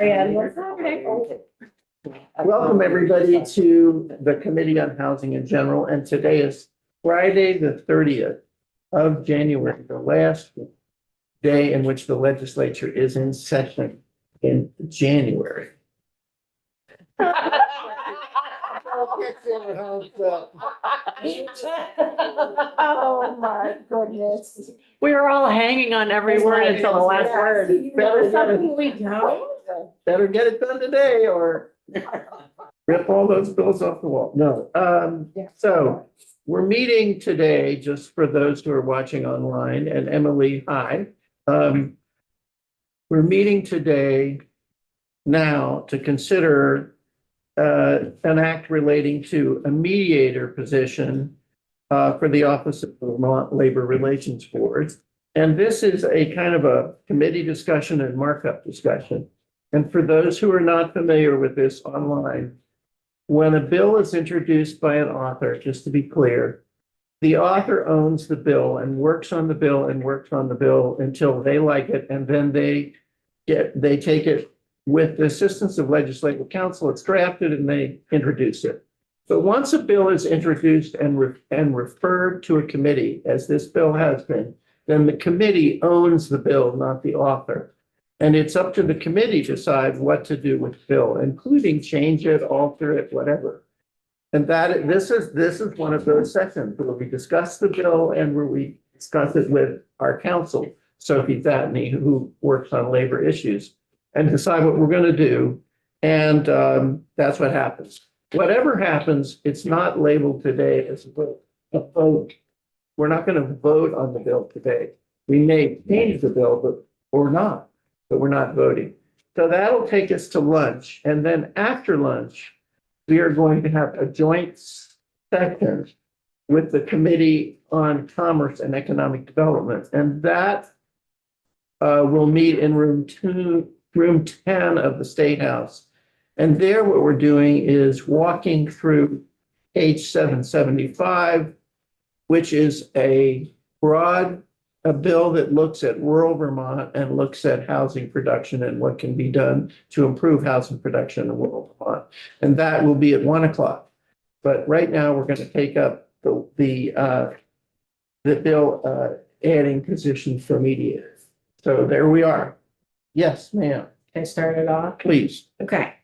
Marianne, what's happening? Welcome, everybody, to the Committee on Housing in General, and today is Friday, the 30th of January, the last day in which the legislature is in session in January. Oh, my goodness. We were all hanging on every word until the last word. Better get it done today or rip all those bills off the wall. No, so we're meeting today, just for those who are watching online, and Emily, hi. We're meeting today now to consider an act relating to a mediator position for the Office of Vermont Labor Relations Board. And this is a kind of a committee discussion and markup discussion. And for those who are not familiar with this online, when a bill is introduced by an author, just to be clear, the author owns the bill and works on the bill and works on the bill until they like it, and then they take it with the assistance of legislative counsel, it's drafted and they introduce it. But once a bill is introduced and referred to a committee, as this bill has been, then the committee owns the bill, not the author. And it's up to the committee to decide what to do with the bill, including change it, alter it, whatever. And this is one of those sessions where we discuss the bill and where we discuss it with our counsel, Sophie Thatney, who works on labor issues, and decide what we're going to do. And that's what happens. Whatever happens, it's not labeled today as a vote. We're not going to vote on the bill today. We may change the bill, or not, but we're not voting. So that'll take us to lunch. And then after lunch, we are going to have a joint session with the Committee on Commerce and Economic Development. And that will meet in room 10 of the State House. And there what we're doing is walking through page 775, which is a bill that looks at rural Vermont and looks at housing production and what can be done to improve housing production in rural Vermont. And that will be at 1:00. But right now we're going to take up the bill adding positions for mediators. So there we are. Yes, ma'am. Can I start it off? Please. Okay.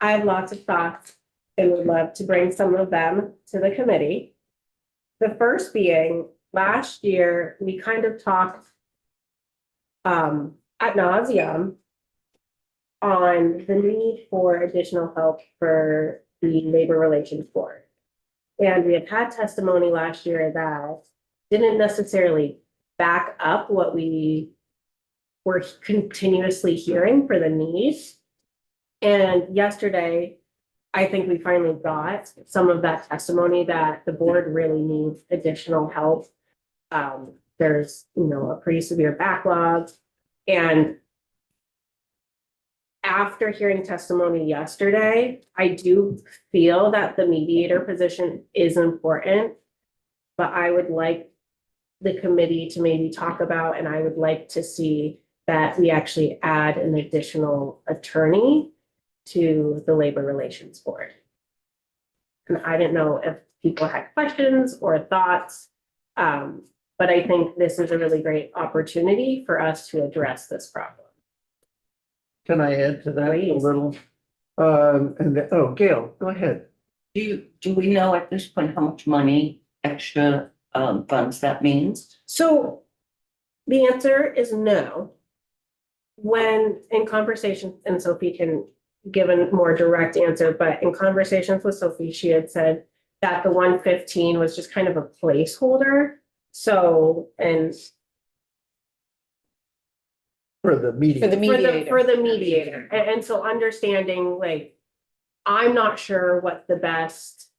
I have lots of thoughts and would love to bring some of them to the committee. The first being, last year, we kind of talked ad nauseum on the need for additional help for the Labor Relations Board. And we have had testimony last year that didn't necessarily back up what we were continuously hearing for the needs. And yesterday, I think we finally got some of that testimony that the board really needs additional help. There's, a pretty severe backlog. And after hearing testimony yesterday, I do feel that the mediator position is important, but I would like the committee to maybe talk about, and I would like to see that we actually add an additional attorney to the Labor Relations Board. And I didn't know if people had questions or thoughts, but I think this is a really great opportunity for us to address this problem. Can I add to that a Please. little? Gail, go ahead. Do we know at this point how much money, extra funds that means? So the answer is no. When in conversations, and Sophie can give a more direct answer, but in conversations with Sophie, she had said that the 115 was just kind of a placeholder. So, and For the meeting. for the mediator. And so understanding, like, I'm not sure what the best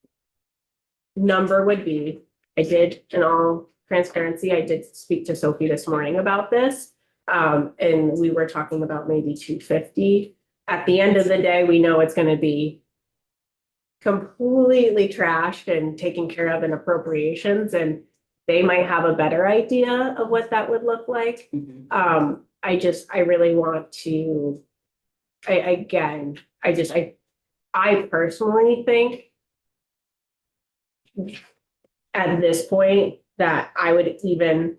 number would be. I did, in all transparency, I did speak to Sophie this morning about this. And we were talking about maybe 250. At the end of the day, we know it's going to be completely trashed and taken care of in appropriations, and they might have a better idea of what that would look like. Mhm. I really want to I personally think at this point that I would even,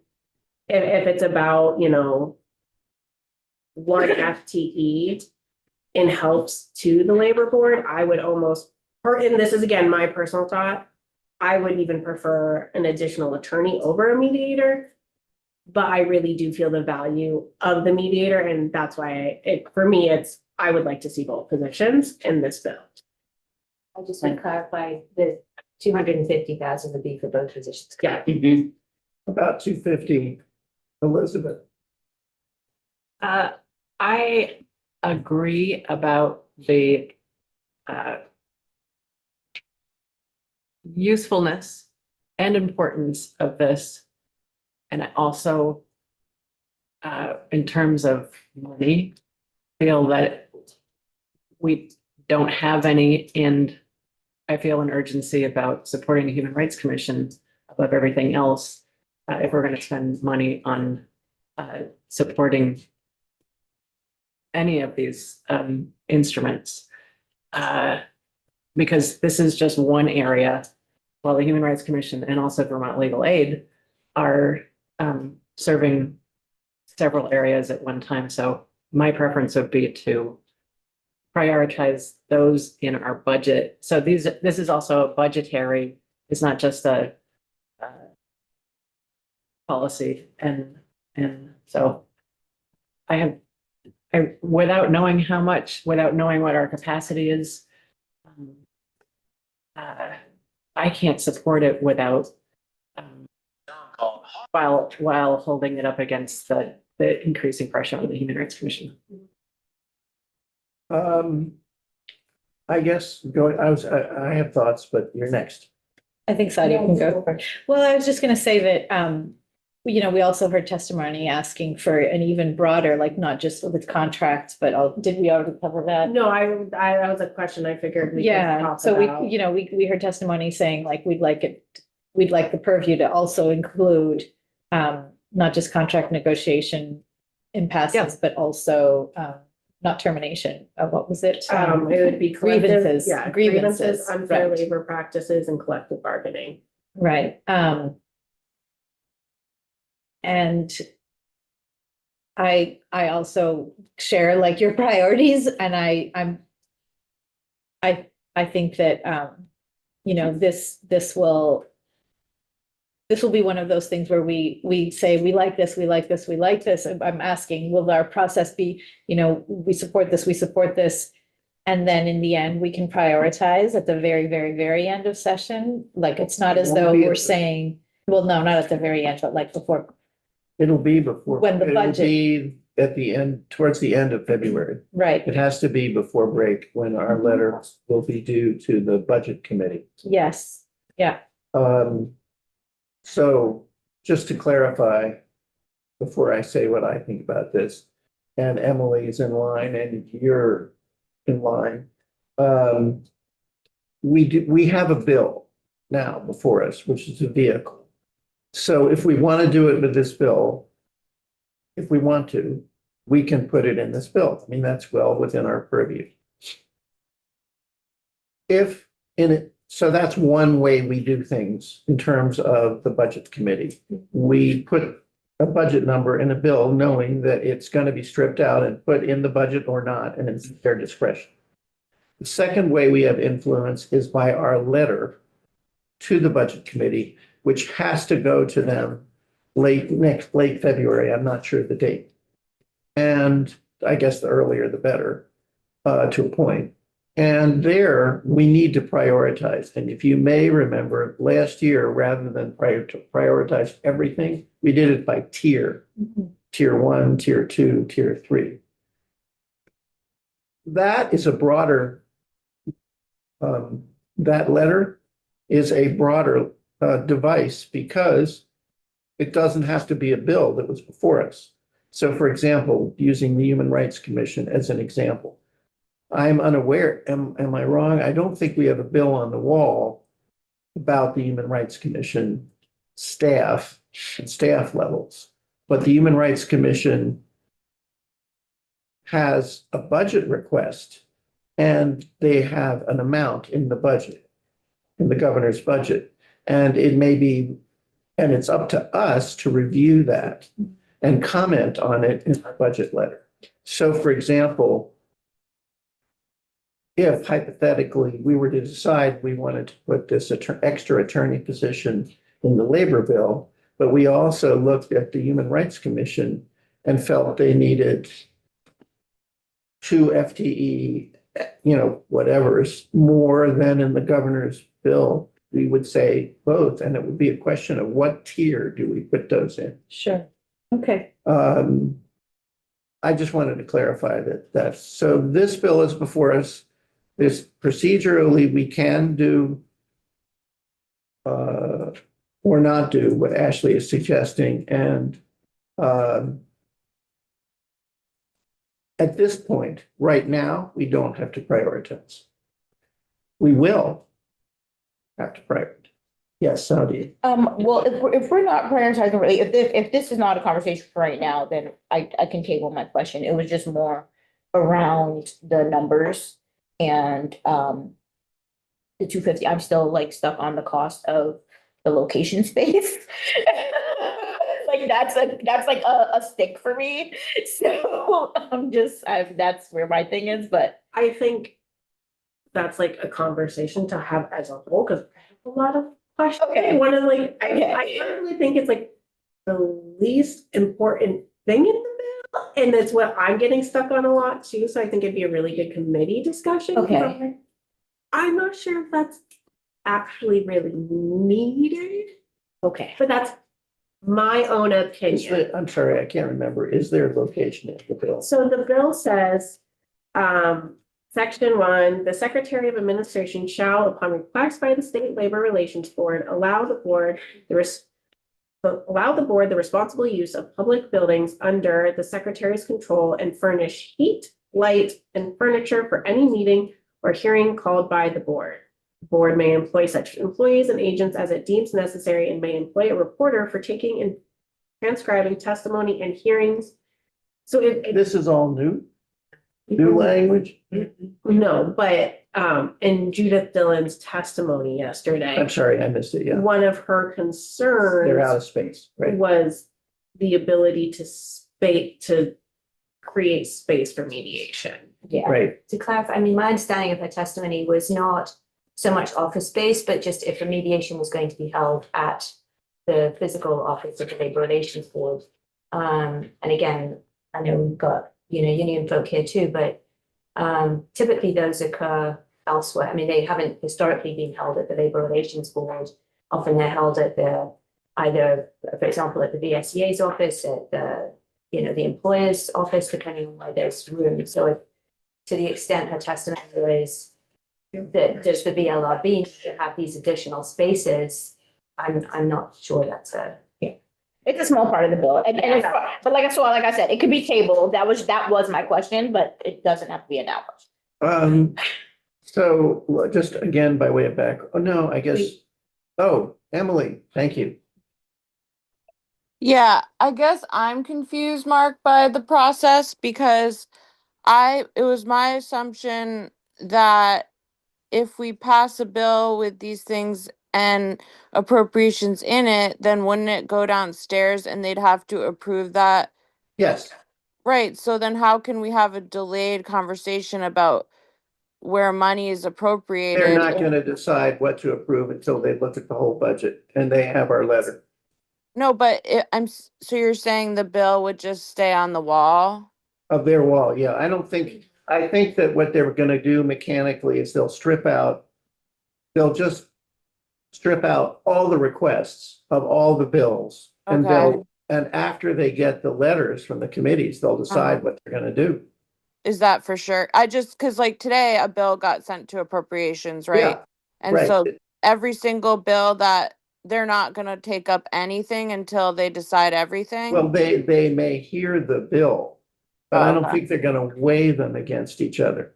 if it's about, one FTE in helps to the labor board, I would almost, and this is again, my personal thought, I would even prefer an additional attorney over a mediator. But I really do feel the value of the mediator, and that's why for me, I would like to see both positions in this bill. I just want to clarify, the 250,000 would be for both positions. Yeah. Mhm. About 250, Elizabeth. I agree about the usefulness and importance of this. And I also, in terms of money, feel that we don't have any, and I feel an urgency about supporting the Human Rights Commission above everything else. If we're going to spend money on supporting any of these instruments. Because this is just one area, while the Human Rights Commission and also Vermont Legal Aid are serving several areas at one time. So my preference would be to prioritize those in our budget. So this is also a budgetary, it's not just a policy. And so without knowing how much, without knowing what our capacity is, I can't support it without while holding it up against the increasing pressure on the Human Rights Commission. I guess I have thoughts, but you're next. I think Sadia can go first. Well, I was just gonna say that, we also heard testimony asking for an even broader, like not just with contracts, but did we already cover that? No, that was a question I figured we could Yeah, talk so about. we heard testimony saying like, we'd like the purview to also include, not just contract negotiation impasses, but also, not termination, what was it? It would be collective- grievances, yeah, grievances, unfair right. labor practices and collective bargaining. Right, and I also share like your priorities, and I think that, this will be one of those things where we say, we like this, we like this, we like this. I'm asking, will our process be, we support this. And then in the end, we can prioritize at the very, very, very end of session. Like, it's not as though we're saying, well, no, not at the very end, but like before. It'll be before. When the it'll budget- be at the end, towards the end of February. Right, It has to be before break, when our letter will be due to the budget committee. yes, yeah, So just to clarify, before I say what I think about this, and Emily's in line and you're in line. We have a bill now before us, which is a vehicle. So if we want to do it with this bill, if we want to, we can put it in this bill. I mean, that's well within our purview. So that's one way we do things in terms of the budget committee. We put a budget number in a bill knowing that it's going to be stripped out and put in the budget or not, and it's their discretion. The second way we have influence is by our letter to the budget committee, which has to go to them late February. I'm not sure the date. And I guess the earlier the better, to a point. And there we need to prioritize. And if you may remember, last year, rather than prioritize everything, we did it by tier. Tier 1, tier 2, tier 3. That is a broader, that letter is a broader device because it doesn't have to be a bill that was before us. So for example, using the Human Rights Commission as an example, I'm unaware, am I wrong? I don't think we have a bill on the wall about the Human Rights Commission staff and staff levels. But the Human Rights Commission has a budget request and they have an amount in the budget, in the governor's budget, and it may be, and it's up to us to review that and comment on it in our budget letter. So for example, if hypothetically we were to decide we wanted to put this extra attorney position in the labor bill, but we also looked at the Human Rights Commission and felt they needed 2 FTE, whatever's more than in the governor's bill, we would say both, and it would be a question of what tier do we put those in? Sure. Okay. I just wanted to clarify that, so this bill is before us. This procedurally, we can do or not do what Ashley is suggesting, and at this point, right now, we don't have to prioritize. We will have to prioritize. Yes, Saudi. Well, if we're not prioritizing really, if this is not a conversation for right now, then I can table my question. It was just more around the numbers and, the 250. I'm still like stuck on the cost of the location space. Like that's like a stick for me. So that's where my thing is, but I think that's like a conversation to have as a whole, because I have a lot of questions. Okay. One of like, Okay. I personally think it's like the least important thing in the bill, and that's what I'm getting stuck on a lot too, so I think it'd be a really good committee discussion. Okay. I'm not sure if that's actually really needed, okay. but that's my own opinion. I'm sorry, I can't remember. Is there a location in the bill? So the bill says, section 1, the Secretary of Administration shall, upon request by the State Labor Relations Board, allow the board the responsible use of public buildings under the Secretary's control and furnish heat, light, and furniture for any meeting or hearing called by the board. The board may employ such employees and agents as it deems necessary and may employ a reporter for taking and transcribing testimony and hearings. So This is all new language? No, but in Judith Dillon's testimony yesterday, I'm sorry, I missed it, yeah. one of her They're out concerns of space, right? was the ability to create space for mediation. Yeah. Right, To clarify, I mean, my understanding of her testimony was not so much office space, but just if a mediation was going to be held at the physical office of the Labor Relations Board. And again, I know we've got, union folk here too, but typically those occur elsewhere. I mean, they haven't historically been held at the Labor Relations Board. Often they're held at either, for example, at the VSEA's office, at the employer's office, depending on where there's room. So to the extent her testimony was that does the BLRB need to have these additional spaces, I'm not sure that's It's a small part of the bill, and it's, but like I said, it could be tabled. That was my question, but it doesn't have to be an hour. so just again, by way of back, Emily, thank you. Yeah, I guess I'm confused, Mark, by the process because it was my assumption that if we pass a bill with these things and appropriations in it, then wouldn't it go downstairs and they'd have to approve that? Yes, Right, so then how can we have a delayed conversation about where money is appropriated? they're not going to decide what to approve until they look at the whole budget and they have our letter. No, but so you're saying the bill would just stay on the wall? Of their wall, yeah. I think that what they're gonna do mechanically is they'll just strip out all the requests of all the bills. And Okay. and after they get the letters from the committees, they'll decide what they're gonna do. Is that for sure? Cause like today, a bill got sent to appropriations, right? Yeah, And right. so every single bill that they're not gonna take up anything until they decide everything? Well, they may hear the bill, but I don't Okay. think they're gonna weigh them against each other.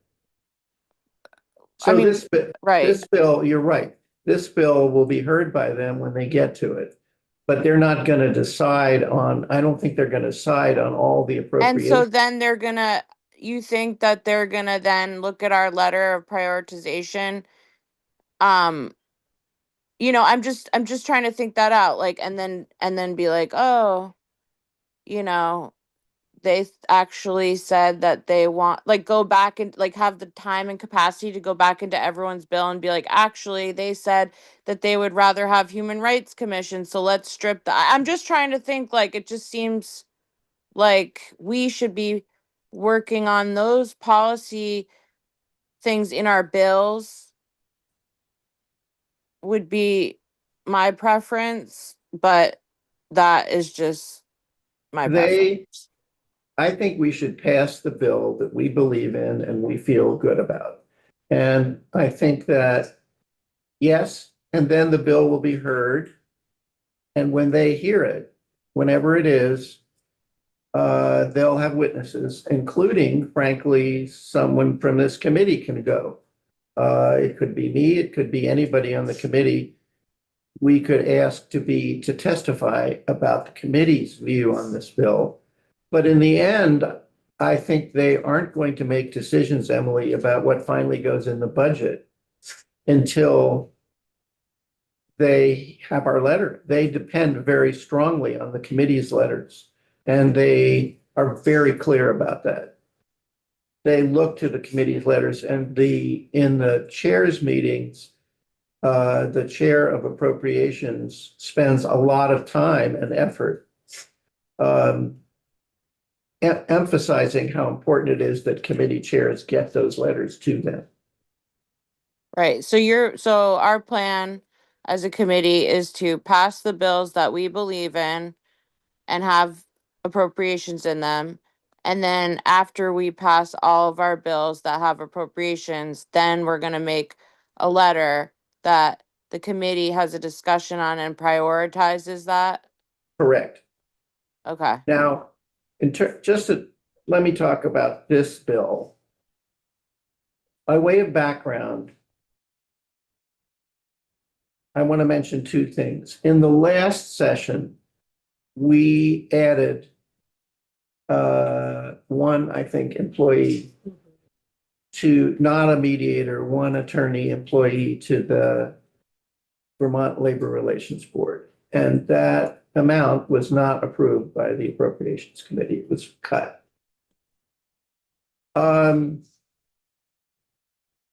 I So mean, this Right, bill, you're right. This bill will be heard by them when they get to it. But they're not gonna decide on, I don't think they're gonna decide on all the and so appropriations. then they're gonna, you think that they're gonna then look at our letter of prioritization, I'm just trying to think that out, like, and then be like, oh, you know, actually said that they want, like, go back and like have the time and capacity to go back into everyone's bill and be like, actually, they said that they would rather have human rights commission, so let's strip I'm just trying to think, like, it just seems like we should be working on those policy things in our bills would be my preference, but that is just my preference. I think we should pass the bill that we believe in and we feel good about. And I think that, yes, and then the bill will be heard. And when they hear it, whenever it is, they'll have witnesses, including, frankly, someone from this committee can go. It could be me, it could be anybody on the committee. We could ask to testify about the committee's view on this bill. But in the end, I think they aren't going to make decisions, Emily, about what finally goes in the budget until they have our letter. They depend very strongly on the committee's letters, and they are very clear about that. They look to the committee's letters, and in the chair's meetings, the chair of appropriations spends a lot of time and effort emphasizing how important it is that committee chairs get those letters to them. Right, so our plan as a committee is to pass the bills that we believe in and have appropriations in them. And then after we pass all of our bills that have appropriations, then we're gonna make a letter that the committee has a discussion on and prioritizes that. Correct. Okay, Now, let me talk about this bill. By way of background, I want to mention two things. In the last session, we added one, I think, employee to, not a mediator, one attorney employee to the Vermont Labor Relations Board. And that amount was not approved by the Appropriations Committee. It was cut.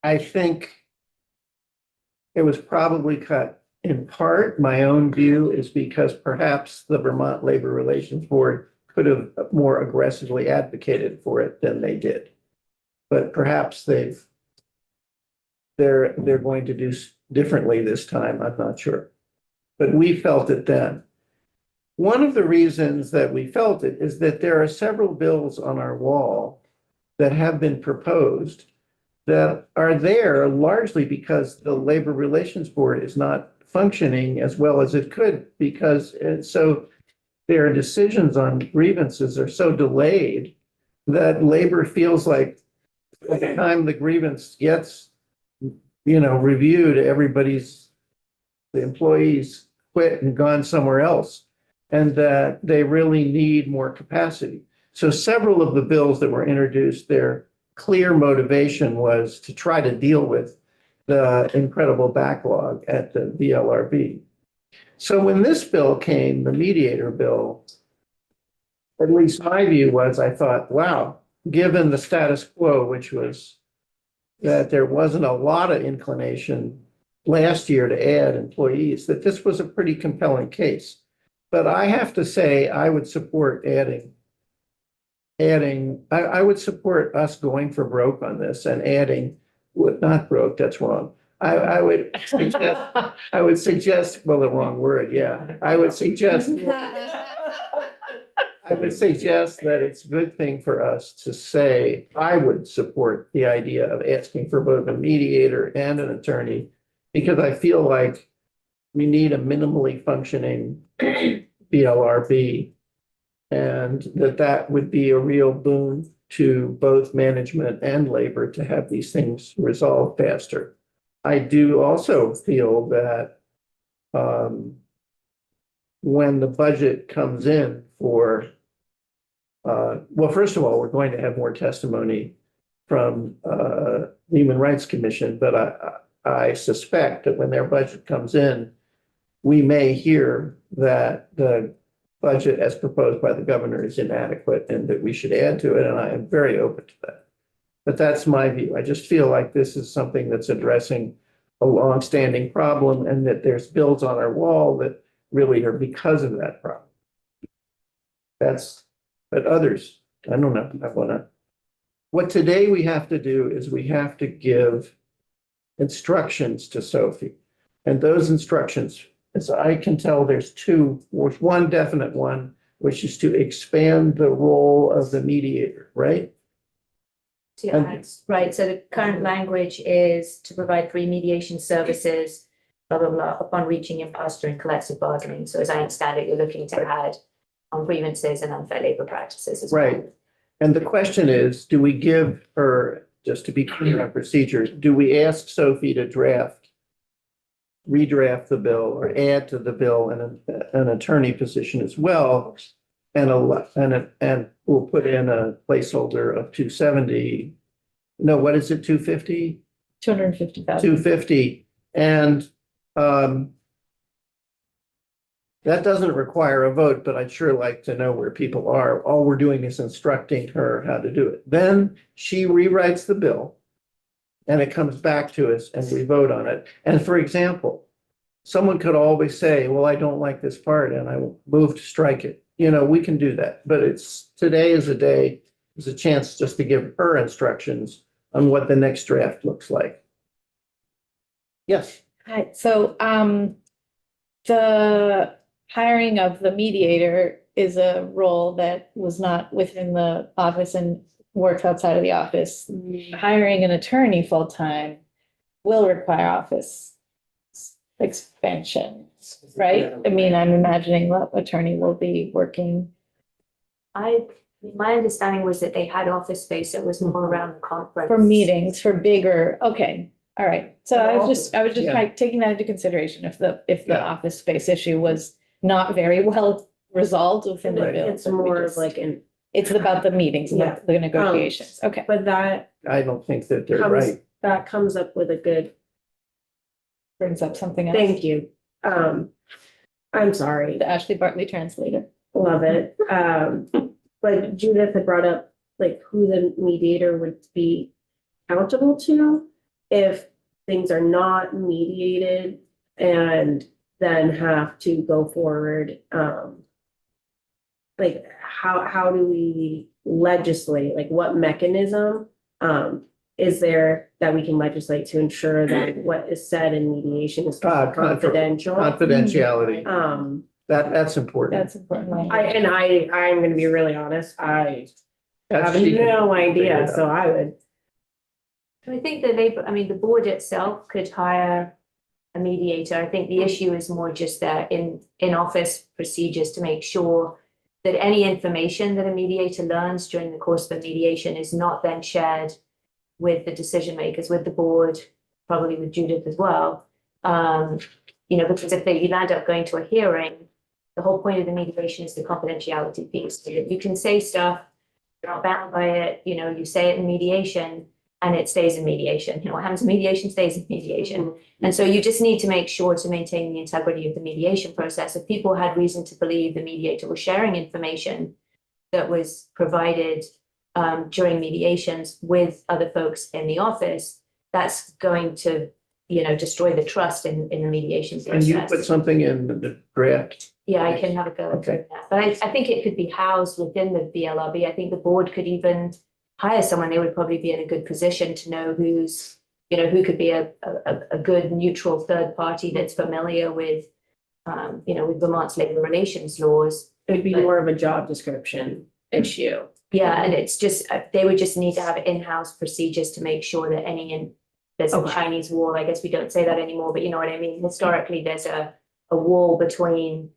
I think it was probably cut in part. My own view is because perhaps the Vermont Labor Relations Board could have more aggressively advocated for it than they did. But perhaps they're going to do differently this time. I'm not sure. But we felt it then. One of the reasons that we felt it is that there are several bills on our wall that have been proposed that are there largely because the Labor Relations Board is not functioning as well as it could, because so their decisions on grievances are so delayed that labor feels like by the time the grievance gets, reviewed, the employees quit and gone somewhere else, and that they really need more capacity. So several of the bills that were introduced, their clear motivation was to try to deal with the incredible backlog at the VLRB. So when this bill came, the mediator bill, at least my view was, I thought, wow, given the status quo, which was that there wasn't a lot of inclination last year to add employees, that this was a pretty compelling case. But I have to say, I would support I would support us going for broke on this and adding, not broke, that's wrong. I would suggest, well, the wrong word, yeah. I would suggest that it's a good thing for us to say, I would support the idea of asking for both a mediator and an attorney, because I feel like we need a minimally functioning VLRB, and that would be a real boon to both management and labor to have these things resolved faster. I do also feel that when the budget comes in for well, first of all, we're going to have more testimony from the Human Rights Commission, but I suspect that when their budget comes in, we may hear that the budget as proposed by the governor is inadequate and that we should add to it, and I am very open to that. But that's my view. I just feel like this is something that's addressing a longstanding problem and that there's bills on our wall that really are because of that problem. But others, I don't know, I wanna. What today we have to do is we have to give instructions to Sophie. And those instructions, as I can tell, there's one definite one, which is to expand the role of the mediator, right? Yeah, right, so the current language is to provide free mediation services, blah, blah, blah, upon reaching impasse during collective bargaining. So as I understand it, you're looking to add on grievances and unfair labor practices as well. Right. And the question is, do we give her, just to be clear on procedures, do we ask Sophie to redraft the bill or add to the bill an attorney position as well? And we'll put in a placeholder of 270. No, what is it, 250? 250,000. 250. And that doesn't require a vote, but I'd sure like to know where people are. All we're doing is instructing her how to do it. Then she rewrites the bill and it comes back to us and we vote on it. And for example, someone could always say, well, I don't like this part and I will move to strike it. You know, we can do that, but today is a chance just to give her instructions on what the next draft looks like. Yes. Hi, so the hiring of the mediator is a role that was not within the office and works outside of the office. Hiring an attorney full-time will require office expansion, right? I mean, I'm imagining the attorney will be working. My understanding was that they had office space that was more around the conference. For meetings, for bigger, okay, all right. So I was just Yeah. like taking that into consideration if the Yeah. office space issue was not very well resolved within the Right. bill. It's more of like an, It's about the meetings, Yeah. about the negotiations, okay. but that I don't think that they're comes, right. that comes up with a good, Brings up something else. thank you. I'm sorry, The Ashley Bartley translator. love it. But Judith had brought up like who the mediator would be accountable to if things are not mediated and then have to go forward. Like how do we legislate? Like what mechanism is there that we can legislate to ensure that what is said in mediation is confidential? Confidentiality, that's important. That's important. I'm gonna be really honest, I have She can no figure idea, it out. so I would. I think that the board itself could hire a mediator. I think the issue is more just that in-office procedures to make sure that any information that a mediator learns during the course of a mediation is not then shared with the decision makers, with the board, probably with Judith as well. Because if you land up going to a hearing, the whole point of the mediation is the confidentiality piece. So that you can say stuff, you're not bound by it, you say it in mediation and it stays in mediation. What happens in mediation stays in mediation. And so you just need to make sure to maintain the integrity of the mediation process. If people had reason to believe the mediator was sharing information that was provided during mediations with other folks in the office, that's going to, destroy the trust in the mediation And you put process. something in the draft. Yeah, I can have a go at Okay. doing that. But I think it could be housed within the BLRB. I think the board could even hire someone. They would probably be in a good position to know who could be a good neutral third party that's familiar with, with Vermont's labor relations laws. It'd be more of a job description issue. Yeah, and it's just, they would just need to have in-house procedures to make sure that there's a Okay. Chinese wall. I guess we don't say that anymore, but you know what I mean? Historically, there's a wall between,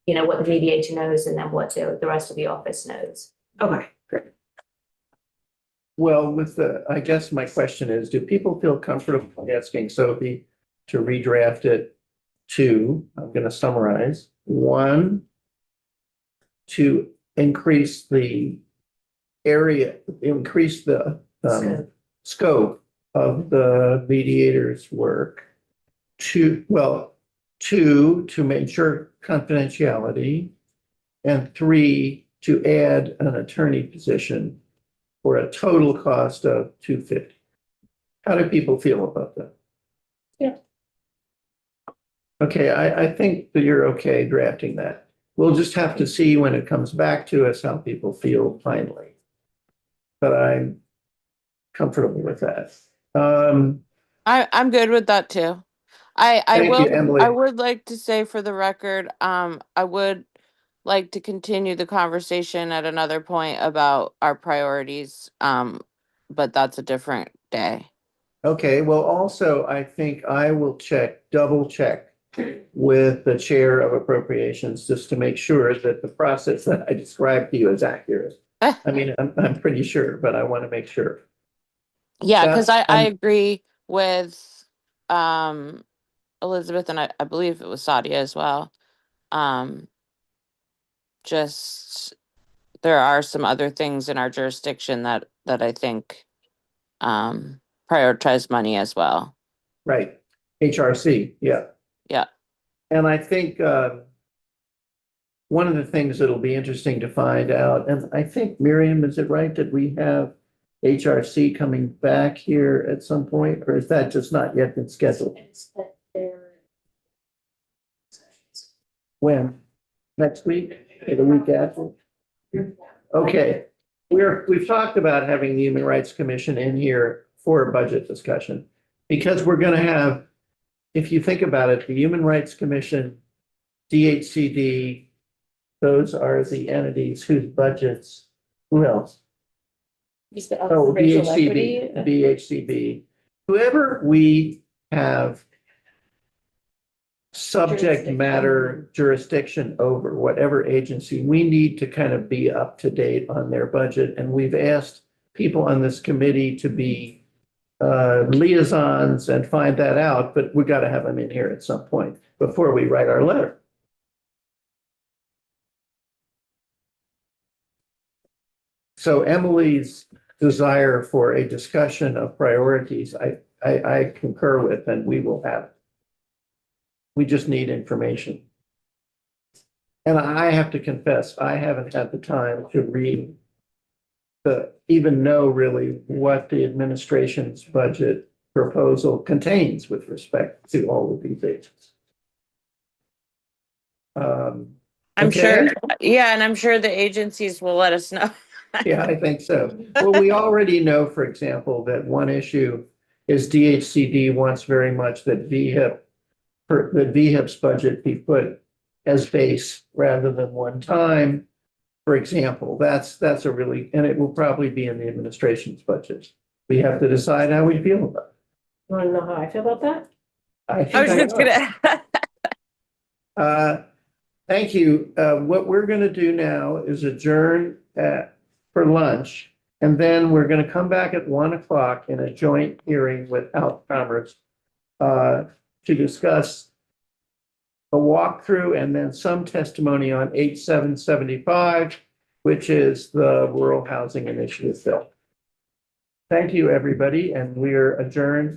what the mediator knows and then what the rest of the office knows. Okay, great. Well, I guess my question is, do people feel comfortable asking Sophie to redraft it to, I'm gonna summarize, one, to increase the area, increase the Scope. scope of the mediator's work to, well, two, to make sure confidentiality, and three, to add an attorney position for a total cost of $250. How do people feel about that? Yeah. Okay, I think that you're okay drafting that. We'll just have to see when it comes back to us how people feel finally. But I'm comfortable with that. I'm good with that too. I Thank will, you, Emily. I would like to say for the record, I would like to continue the conversation at another point about our priorities. But that's a different day. Okay, well, also, I think I will double check with the chair of appropriations just to make sure that the process that I described to you is accurate. I mean, I'm pretty sure, but I want to make sure. Yeah, because I I'm- agree with Elizabeth, and I believe it was Sadia as well. Just there are some other things in our jurisdiction that I think prioritize money as well. Right, HRC, yeah. Yeah. And I think one of the things that'll be interesting to find out, and I think Miriam, is it right that we have HRC coming back here at some point, or is that just not yet been scheduled? When? Next week or the week after? Okay, we've talked about having the Human Rights Commission in here for a budget discussion. Because we're gonna have, if you think about it, the Human Rights Commission, DHCD, those are the entities whose budgets, who else? Oh, Racial DHCD, equity. DHCD, whoever we have subject matter jurisdiction over, whatever agency, we need to kind of be up to date on their budget. And we've asked people on this committee to be liaisons and find that out, but we got to have them in here at some point before we write our letter. So Emily's desire for a discussion of priorities, I concur with, and we will have it. We just need information. And I have to confess, I haven't had the time to read even know really what the administration's budget proposal contains with respect to all of these agencies. I'm Okay. sure, yeah, and I'm sure the agencies will let us know. Yeah, I think so. Well, we already know, for example, that one issue is DHCD wants very much that VHIP's budget be put as base rather than one time. For example, that's a really, and it will probably be in the administration's budget. We have to decide how we feel about it. Want to know how I feel about that? I think I was just know. gonna. Thank you. What we're going to do now is adjourn for lunch, and then we're going to come back at 1 o'clock in a joint hearing with Health Commerce to discuss a walkthrough and then some testimony on 8775, which is the Rural Housing Initiative bill. Thank you, everybody, and we're adjourned.